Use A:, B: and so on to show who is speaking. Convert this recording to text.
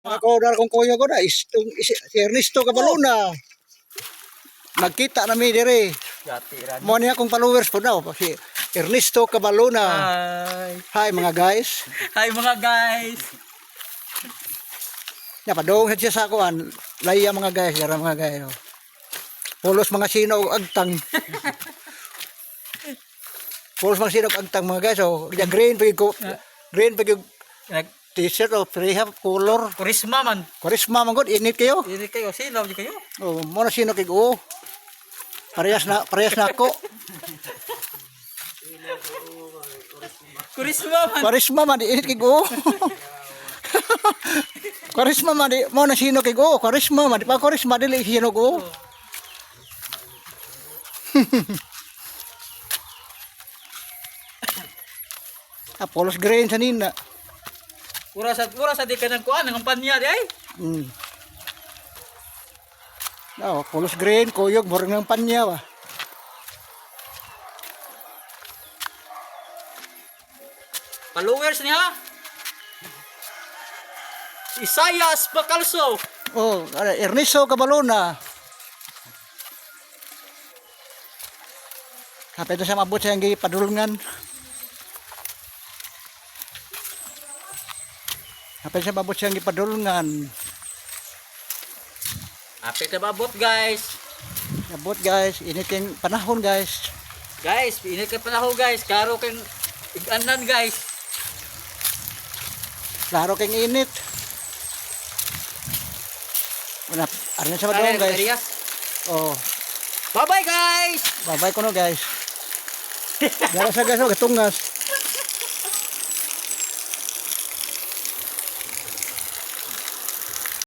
A: Ako dar kong kuya ko na si Ernesto Cabaluna. Nagkita na mi dire. Mo niya akong followers po daw si Ernesto Cabaluna. Hi mga guys.
B: Hi mga guys.
A: Napadong siya sa kuan. Laya mga guys, dara mga guys. Oh. Pulos mga sino og agtang. Pulos mga sino og agtang mga guys. Oh, green pag ko. Green pag t-shirt o prehab color.
B: Kurisma man.
A: Kurisma man gud init kayo.
B: Init kayo, sino di kayo?
A: Oh, mo na sino kay go. Parehas na ako.
B: Kurisma man.
A: Kurisma man init kay go. Kurisma man di mo na sino kay go. Kurisma man di pa kurisma dili sino go. Polos green sa nina.
B: Pura sa di ka nang kuan ng kampanya di ay.
A: Oh, polos green, kuyog, murag ng panya ba.
B: Followers niya. Isayas Bacalso.
A: Oh, Ernesto Cabaluna. Kapit na siya mabot siya ang padulungan. Kapit siya mabot siya ang padulungan.
B: Apit na babot guys.
A: Mabot guys, init yung panahon guys.
B: Guys, init ka panahon guys. Karo kang iganan guys.
A: Klaro kang init. Wala, arnya sa madong guys. Oh,
B: Bye bye guys.
A: bye-bye ko no guys. Dara sa guys, oh, gatungas.